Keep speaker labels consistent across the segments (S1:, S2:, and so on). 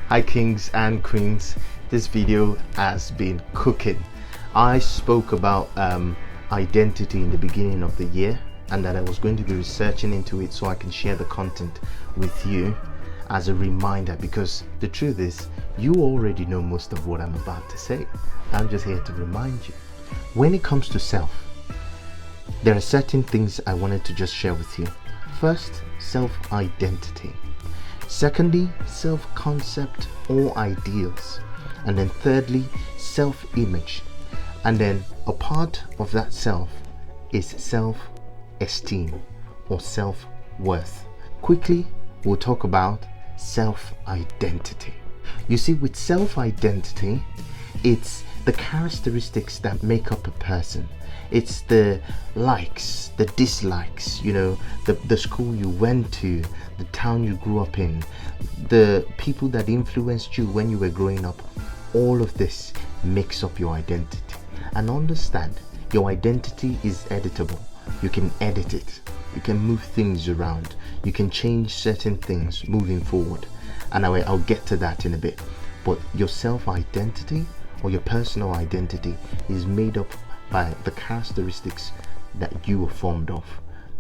S1: Hi kings and queens, this video has been cooking. I spoke about identity in the beginning of the year and that I was going to be researching into it so I can share the content with you as a reminder, because the truth is you already know most of what I'm about to say. I'm just here to remind you. When it comes to self, there are certain things I wanted to just share with you. First, self-identity. Secondly, self-concept or ideals. And then thirdly, self-image. And then a part of that self is self-esteem or self-worth. Quickly, we'll talk about self-identity. You see, with self-identity, it's the characteristics that make up a person. It's the likes, the dislikes, the school you went to, the town you grew up in, the people that influenced you when you were growing up. All of this makes up your identity. And understand, your identity is editable. You can edit it. You can move things around. You can change certain things moving forward. And I'll get to that in a bit. But your self-identity or your personal identity is made up by the characteristics that you were formed of.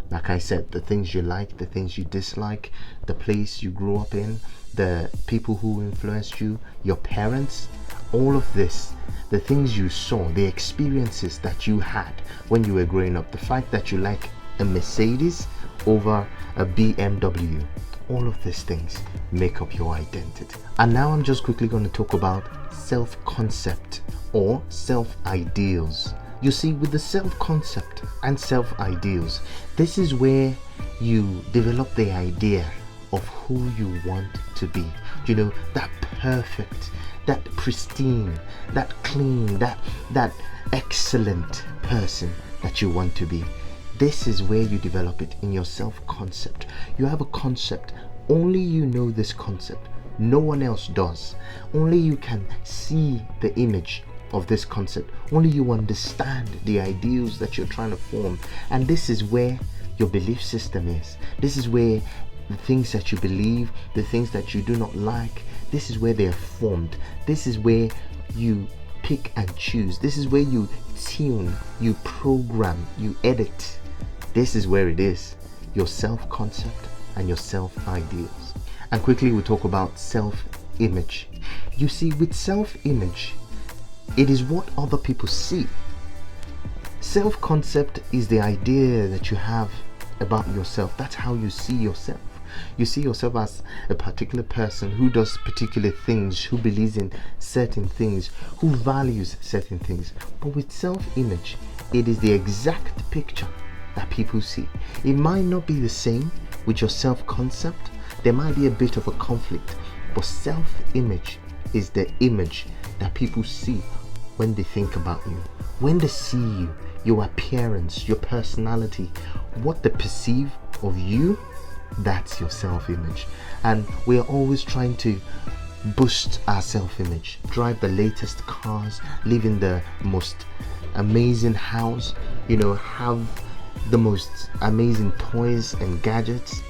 S1: Like I said, the things you like, the things you dislike, the place you grew up in, the people who influenced you, your parents, all of this, the things you saw, the experiences that you had when you were growing up, the fact that you like a Mercedes over a BMW, all of these things make up your identity. And now I'm just quickly going to talk about self-concept or self-ideals. You see, with the self-concept and self-ideals, this is where you develop the idea of who you want to be. That perfect, that pristine, that clean, that excellent person that you want to be. This is where you develop it in your self-concept. You have a concept. Only you know this concept. No one else does. Only you can see the image of this concept. Only you understand the ideals that you're trying to form. And this is where your belief system is. This is where the things that you believe, the things that you do not like, this is where they are formed. This is where you pick and choose. This is where you tune, you program, you edit. This is where it is. Your self-concept and your self-ideals. And quickly we'll talk about self-image. You see, with self-image, it is what other people see. Self-concept is the idea that you have about yourself. That's how you see yourself. You see yourself as a particular person who does particular things, who believes in certain things, who values certain things. But with self-image, it is the exact picture that people see. It might not be the same with your self-concept. There might be a bit of a conflict, but self-image is the image that people see when they think about you, when they see you, your appearance, your personality, what they perceive of you. That's your self-image. And we are always trying to boost our self-image, drive the latest cars, live in the most amazing house, have the most amazing toys and gadgets.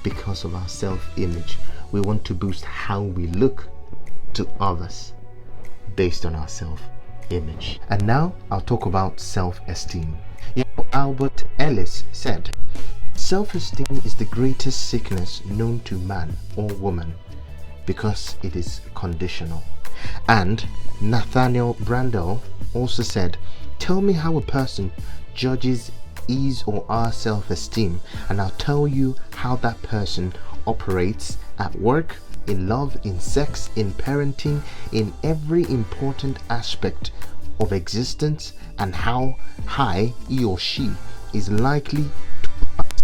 S1: Because of our self-image, we want to boost how we look to others based on our self-image. And now I'll talk about self-esteem. Albert Ellis said, self-esteem is the greatest sickness known to man or woman because it is conditional. And Nathaniel Brandel also said, tell me how a person judges his or our self-esteem, and I'll tell you how that person operates at work, in love, in sex, in parenting, in every important aspect of existence, and how high he or she is likely to pass.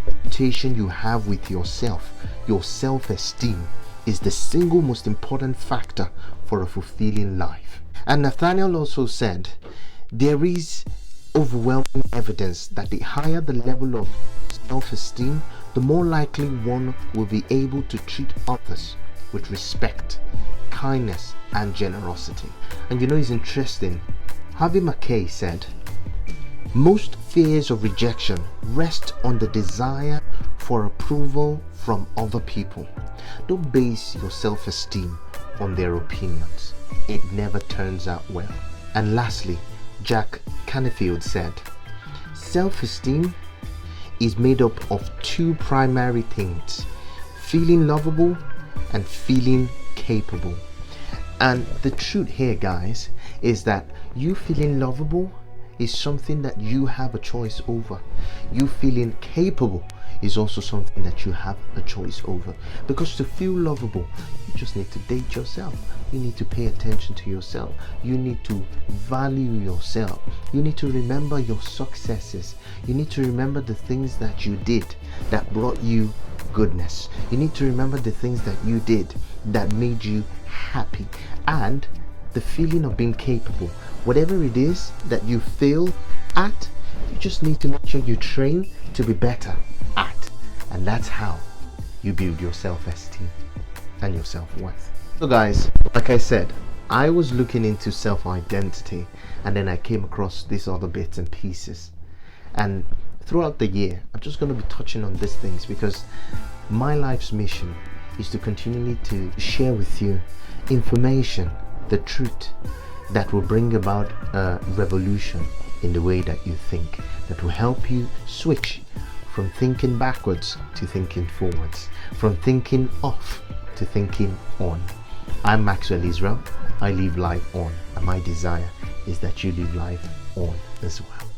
S1: The reputation you have with yourself, your self-esteem, is the single most important factor for a fulfilling life. And Nathaniel also said, there is overwhelming evidence that the higher the level of self-esteem, the more likely one will be able to treat others with respect, kindness, and generosity. And it's interesting. Harvey Mackay said, most fears of rejection rest on the desire for approval from other people. Don't base your self-esteem on their opinions. It never turns out well. And lastly, Jack Canfield said, self-esteem is made up of two primary things: feeling lovable and feeling capable. And the truth here, guys, is that you feeling lovable is something that you have a choice over. You feeling capable is also something that you have a choice over. Because to feel lovable, you just need to date yourself. You need to pay attention to yourself. You need to value yourself. You need to remember your successes. You need to remember the things that you did that brought you goodness. You need to remember the things that you did that made you happy. And the feeling of being capable, whatever it is that you fail at, you just need to make sure you train to be better at. And that's how you build your self-esteem and your self-worth. So guys, like I said, I was looking into self-identity, and then I came across these other bits and pieces. And throughout the year, I'm just going to be touching on these things, because my life's mission is to continually to share with you information, the truth that will bring about a revolution in the way that you think, that will help you switch from thinking backwards to thinking forwards, from thinking off to thinking on. I'm Maxwell Israel. I live life on, and my desire is that you live life on as well.